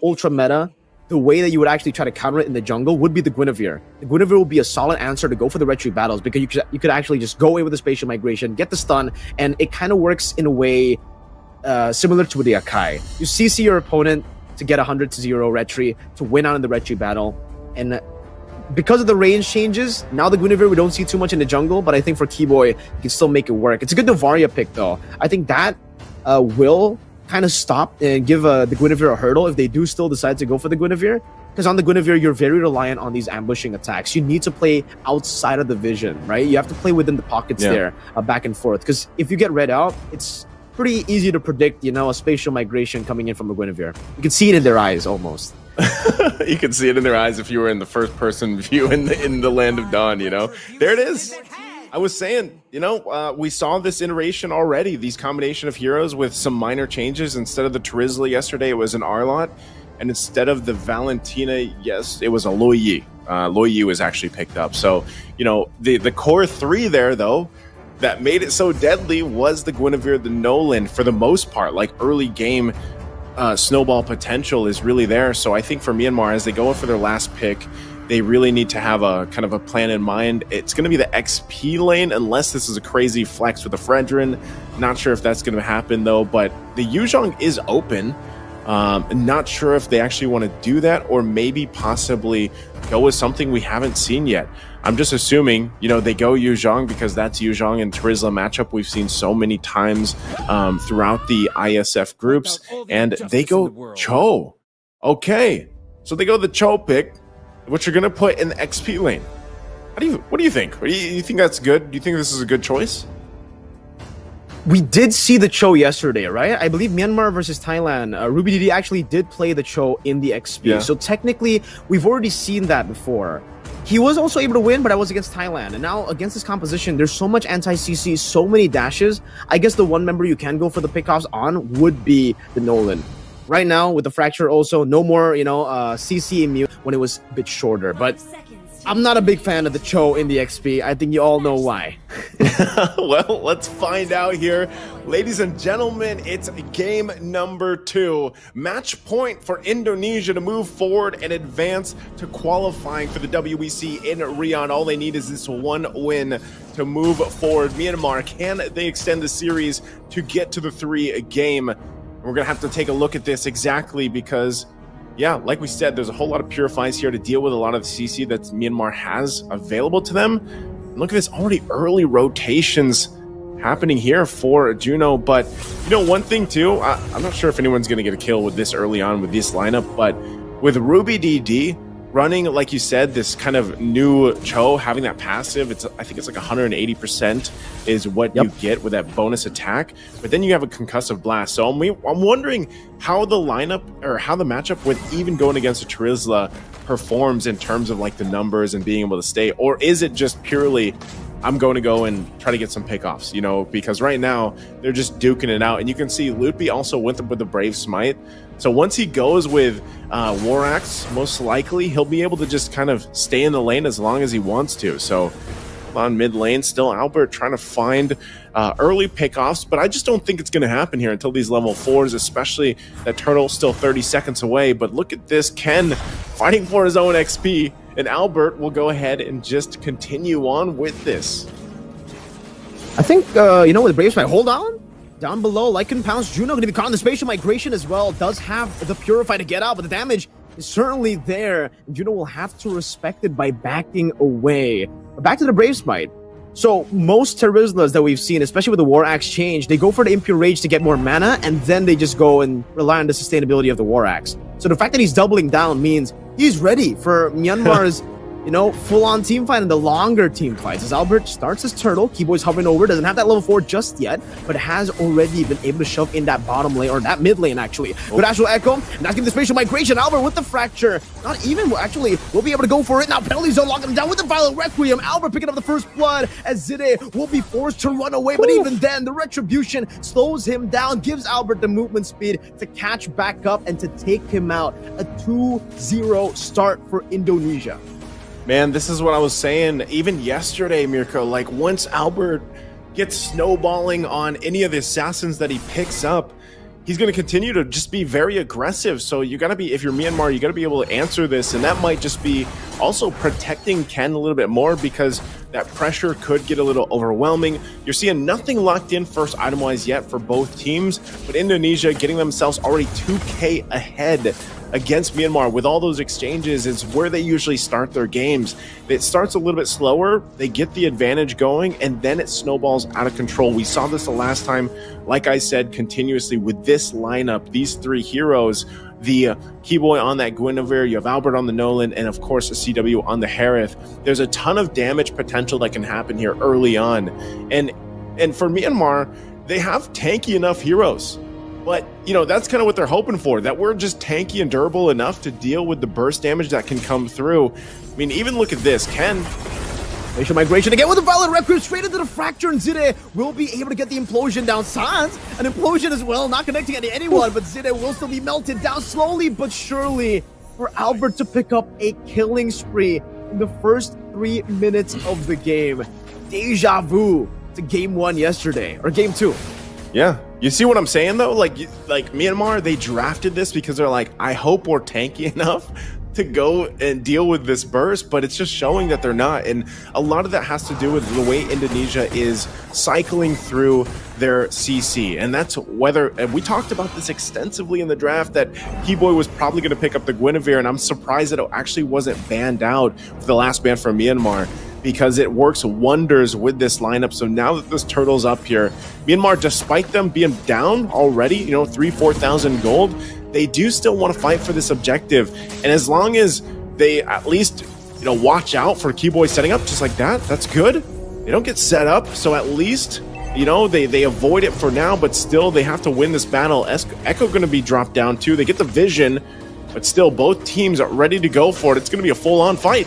ultra meta, the way that you would actually try to counter it in the jungle would be the Guinevere. The Guinevere will be a solid answer to go for the retreat battles, because you could actually just go away with the spatial migration, get the stun, and it kind of works in a way similar to the Akai. You CC your opponent to get 100-0 retreat, to win out in the retreat battle, and because of the range changes, now the Guinevere we don't see too much in the jungle, but I think for Keyboy, you can still make it work. It's a good Novaria pick though. I think that will kind of stop and give the Guinevere a hurdle if they do still decide to go for the Guinevere. Because on the Guinevere, you're very reliant on these ambushing attacks. You need to play outside of the vision, right? You have to play within the pockets there, back and forth. Because if you get read out, it's pretty easy to predict, a spatial migration coming in from the Guinevere. You can see it in their eyes almost. You can see it in their eyes if you were in the first-person view in the Land of Dawn, There it is. I was saying, we saw this iteration already, these combination of heroes with some minor changes. Instead of the Terizla yesterday, it was an Arlott. And instead of the Valentina, yes, it was a Loi Yi. Loi Yi was actually picked up. So, the core three there, though, that made it so deadly was the Guinevere, the Nolan, for the most part. Like, early game snowball potential is really there. So I think for Myanmar, as they go in for their last pick, they really need to have a kind of a plan in mind. It's going to be the XP lane, unless this is a crazy flex with the Fredrin. Not sure if that's going to happen, though. But the Yuzhong is open. Not sure if they actually want to do that, or maybe possibly go with something we haven't seen yet. I'm just assuming, they go Yuzhong because that's Yuzhong and Terizla matchup we've seen so many times throughout the Iesf groups, and they go Cho. Okay, so they go the Cho pick, which you're going to put in the XP lane. What do you think? You think that's good? Do you think this is a good choice? We did see the Cho yesterday, right? I believe Myanmar versus Thailand, Ruby DD actually did play the Cho in the XP. Yeah. So technically, we've already seen that before. He was also able to win, but I was against Thailand. And now against this composition, there's so much anti-CC, so many dashes. I guess the one member you can go for the pickoffs on would be the Nolan. Right now, with the Fracture also, no more, CC immune when it was a bit shorter. But I'm not a big fan of the Cho in the XP. I think you all know why. Well, let's find out here. Ladies and gentlemen, it's game number 2. Match point for Indonesia to move forward and advance to qualifying for the WEC in Riyadh. All they need is this one win to move forward. Myanmar, can they extend the series to get to the 3 game? We're going to have to take a look at this exactly because, yeah, like we said, there's a whole lot of Purifies here to deal with a lot of the CC that Myanmar has available to them. And look at this, already early rotations happening here for Juno. But, one thing too, I'm not sure if anyone's going to get a kill with this early on with this lineup, but with Ruby DD running, like you said, this kind of new Cho, having that passive, I think it's like 180% is what you get with that bonus attack. But then you have a concussive blast. So I'm wondering how the lineup, or how the matchup with even going against a Terizla performs in terms of like the numbers and being able to stay. Or is it just purely, I'm going to go and try to get some pickoffs, because right now they're just duking it out. And you can see Lutby also went up with the Brave Smite. So once he goes with War Axe, most likely he'll be able to just kind of stay in the lane as long as he wants to. So on mid lane, still Albert trying to find early pickoffs, but I just don't think it's going to happen here until these level 4s, especially that Turtle still 30 seconds away. But look at this, Ken fighting for his own XP, and Albert will go ahead and just continue on with this. I think, with Brave Smite, hold on. Down below, Lycan Pounce, Juno going to be caught in the spatial migration as well. Does have the Purify to get out, but the damage is certainly there. Juno will have to respect it by backing away. But back to the Brave Smite. So most Terizlas that we've seen, especially with the War Axe change, they go for the Impure Rage to get more mana, and then they just go and rely on the sustainability of the War Axe. So the fact that he's doubling down means he's ready for Myanmar's full-on team fight and the longer team fights. As Albert starts his turtle, Keyboy's hovering over, doesn't have that level 4 just yet, but has already been able to shove in that bottom lane, or that mid lane actually. Good Astral Echo, and that's giving the spatial migration. Albert with the Fracture, not even, actually, will be able to go for it. Now Penalty Zone locking him down with the Violent Requiem. Albert picking up the first blood, as Zide will be forced to run away, but even then, the Retribution slows him down, gives Albert the movement speed to catch back up and to take him out. A 2-0 start for Indonesia. Man, this is what I was saying even yesterday, Mirko. Like, once Albert gets snowballing on any of the assassins that he picks up, he's going to continue to just be very aggressive. So you got to be, if you're Myanmar, you got to be able to answer this. And that might just be also protecting Ken a little bit more, because that pressure could get a little overwhelming. You're seeing nothing locked in first item-wise yet for both teams, but Indonesia getting themselves already 2K ahead against Myanmar with all those exchanges is where they usually start their games. It starts a little bit slower, they get the advantage going, and then it snowballs out of control. We saw this the last time, like I said, continuously with this lineup, these three heroes, the Keyboy on that Guinevere, you have Albert on the Nolan, and of course a CW on the Harith. There's a ton of damage potential that can happen here early on. And for Myanmar, they have tanky enough heroes. But, you know, that's kind of what they're hoping for, that we're just tanky and durable enough to deal with the burst damage that can come through. I mean, even look at this. Ken. Facial migration again with a Violent Requiem straight into the Fracture, and Zide will be able to get the implosion down. Sans, an implosion as well, not connecting to anyone, but Zide will still be melted down slowly but surely for Albert to pick up a killing spree in the first 3 minutes of the game. Deja vu to game 1 yesterday, or game 2. Yeah, you see what I'm saying though? Like Myanmar, they drafted this because they're like, I hope we're tanky enough to go and deal with this burst, but it's just showing that they're not. And a lot of that has to do with the way Indonesia is cycling through their CC. And that's whether, and we talked about this extensively in the draft, that Keyboy was probably going to pick up the Guinevere, and I'm surprised that it actually wasn't banned out for the last ban from Myanmar, because it works wonders with this lineup. So now that this turtle's up here, Myanmar, despite them being down already, you know, 3,000-4,000 gold, they do still want to fight for this objective. And as long as they at least, you know, watch out for Keyboy setting up just like that, that's good. They don't get set up, so at least, you know, they avoid it for now, but still they have to win this battle. Echo going to be dropped down too. They get the vision, but still both teams are ready to go for it. It's going to be a full-on fight.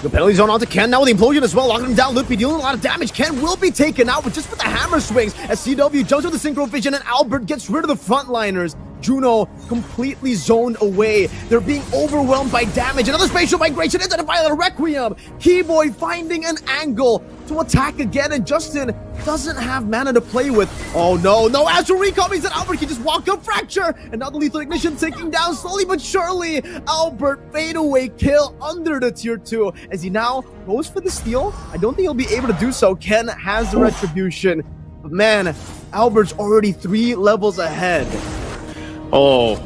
The penalty zone onto Ken now with the implosion as well, locking him down. Loopy dealing a lot of damage. Ken will be taken out with just with the hammer swings as CW jumps with the synchro vision, and Albert gets rid of the frontliners. Juno completely zoned away. They're being overwhelmed by damage. Another spatial migration into the Violent Requiem. Keyboy finding an angle to attack again, and Justin doesn't have mana to play with. Oh no, no Astral Recall means that Albert can just walk up Fracture, and now the Lethal Ignition ticking down slowly but surely. Albert fade away kill under the tier 2 as he now goes for the steal. I don't think he'll be able to do so. Ken has the retribution, but man, Albert's already 3 levels ahead. Oh,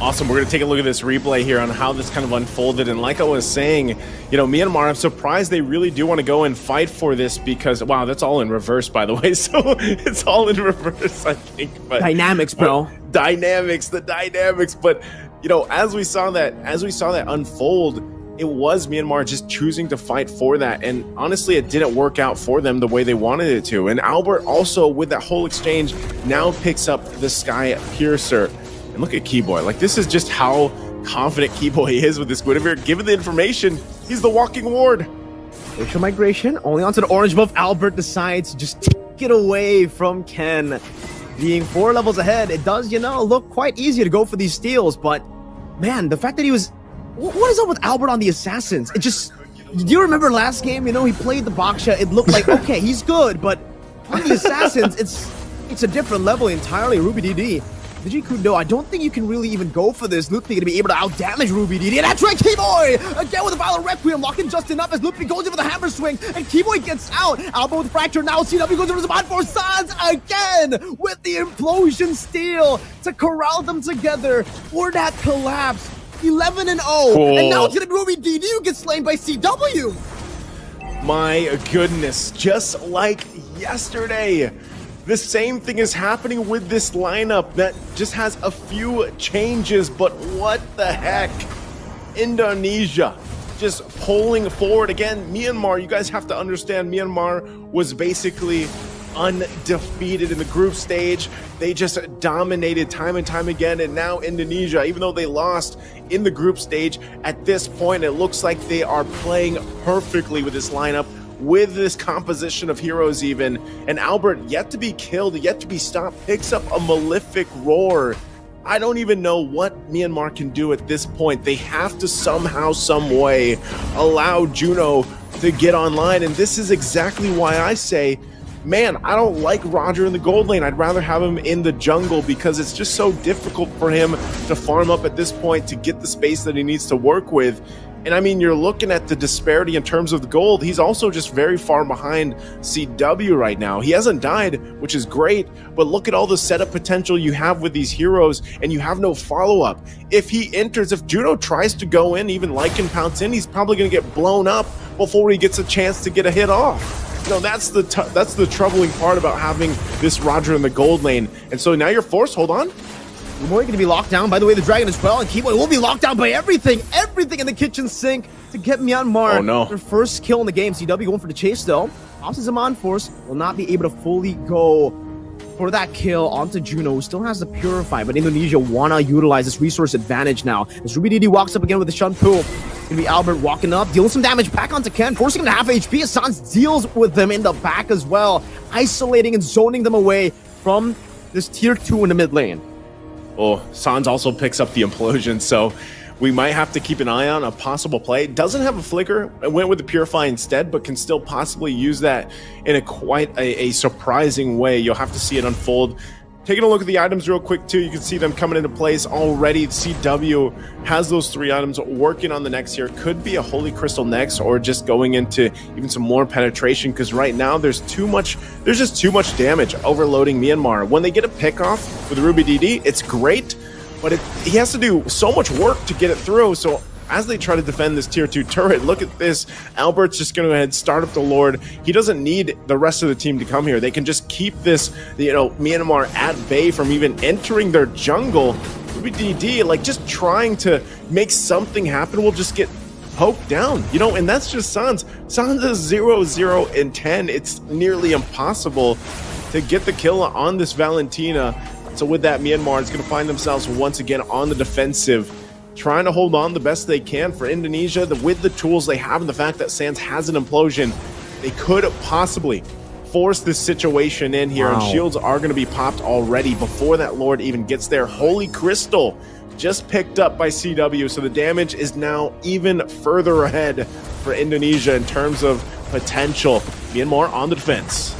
awesome. We're going to take a look at this replay here on how this kind of unfolded. And like I was saying, you know, Myanmar, I'm surprised they really do want to go and fight for this, because, wow, that's all in reverse, by the way. So it's all in reverse, I think. But dynamics, bro. The dynamics. But, you know, as we saw that unfold, it was Myanmar just choosing to fight for that. And honestly, it didn't work out for them the way they wanted it to. And Albert also, with that whole exchange, now picks up the Sky Piercer. And look at Keyboy. Like, this is just how confident Keyboy is with this Guinevere. Given the information, he's the walking ward. Facial migration only onto the orange buff. Albert decides to just take it away from Ken. Being 4 levels ahead, it does, you know, look quite easy to go for these steals. But, man, the fact that he was... What is up with Albert on the Assassins? It just... Do you remember last game? You know, he played the Baksha. It looked like, okay, he's good. But on the Assassins, it's a different level entirely. Ruby DD. Kudo, I don't think you can really even go for this. Loopy going to be able to outdamage Ruby DD. And that's right, Keyboy! Again with a Violent Requiem, locking Justin up as Loopy goes in for the hammer swing. And Keyboy gets out. Albo with Fracture now. CW goes over the spot for Sans again with the implosion steal to corral them together for that collapse. 11-0. Cool. And now it's going to be Ruby DD who gets slain by CW. My goodness, just like yesterday. The same thing is happening with this lineup that just has a few changes, but what the heck? Indonesia just pulling forward again. Myanmar, you guys have to understand, Myanmar was basically undefeated in the group stage. They just dominated time and time again, and now Indonesia, even though they lost in the group stage, at this point it looks like they are playing perfectly with this lineup, with this composition of heroes even. And Albert, yet to be killed, yet to be stopped, picks up a Malefic Roar. I don't even know what Myanmar can do at this point. They have to somehow, some way allow Juno to get online. And this is exactly why I say man, I don't like Roger in the gold lane. I'd rather have him in the jungle because it's just so difficult for him to farm up at this point to get the space that he needs to work with. And I mean, you're looking at the disparity in terms of the gold. He's also just very far behind CW right now. He hasn't died, which is great, but look at all the setup potential you have with these heroes, and you have no follow-up. If he enters, if Juno tries to go in, even Lycan pounce in, he's probably going to get blown up before he gets a chance to get a hit off. You know, that's the troubling part about having this Roger in the gold lane. And so now you're forced, hold on. We're going to be locked down, by the way, the Dragon as well, and Keyboy will be locked down by everything in the kitchen sink to get Myanmar their first kill in the game. CW going for the chase, though. Opts Zaman Force will not be able to fully go for that kill onto Juno, who still has the Purify, but Indonesia want to utilize this resource advantage now. As RubyDD walks up again with the Shun Pool, it's going to be Albert walking up, dealing some damage back onto Ken, forcing him to half HP as Sans deals with them in the back as well, isolating and zoning them away from this tier 2 in the mid lane. Oh, Sans also picks up the implosion, so we might have to keep an eye on a possible play. Doesn't have a flicker. It went with the Purify instead, but can still possibly use that in a quite a surprising way. You'll have to see it unfold. Taking a look at the items real quick too, you can see them coming into place already. CW has those 3 items working on the next here. Could be a Holy Crystal next, or just going into even some more penetration, because right now there's just too much damage overloading Myanmar. When they get a pick off with RubyDD, it's great, but he has to do so much work to get it through. So as they try to defend this tier 2 turret, look at this. Albert's just going to go ahead and start up the Lord. He doesn't need the rest of the team to come here. They can just keep this, Myanmar at bay from even entering their jungle. RubyDD, like, just trying to make something happen will just get poked down, and that's just Sans. Sans is 0-0 and 10. It's nearly impossible to get the kill on this Valentina. So with that, Myanmar is going to find themselves once again on the defensive, trying to hold on the best they can. For Indonesia, with the tools they have and the fact that Sans has an implosion, they could possibly force this situation in here. And shields are going to be popped already before that Lord even gets there. Holy Crystal just picked up by CW, so the damage is now even further ahead for Indonesia in terms of potential. Myanmar on the defense.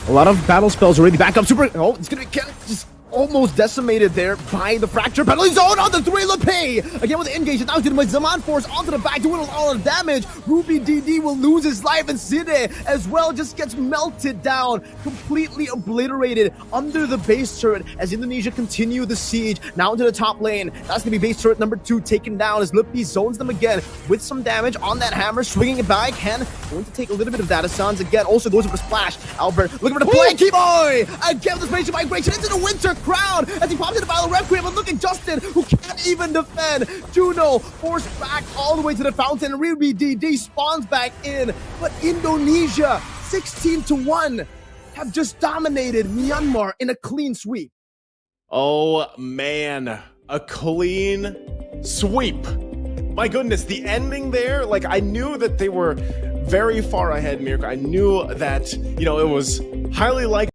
A lot of battle spells already back up. It's going to be just almost decimated there by the fracture penalty zone on the 3 Lepay. Again with the engage, and now he's with Zaman Force onto the back, doing a lot of damage. RubyDD will lose his life, and Side as well just gets melted down, completely obliterated under the base turret as Indonesia continue the siege. Now into the top lane. That's going to be base turret number 2 taken down as Lippy zones them again with some damage on that hammer, swinging it back. Ken going to take a little bit of that. Sans again also goes for the splash. Albert looking for the play. Keyboy again with the spatial migration into the winter crown as he pops into Battle Requiem, and look at Justin, who can't even defend. Juno forced back all the way to the fountain. RubyDD spawns back in, but Indonesia 16-1 have just dominated Myanmar in a clean sweep. Oh man, a clean sweep. My goodness, the ending there, like, I knew that they were very far ahead, Mirko. I knew that, it was highly likely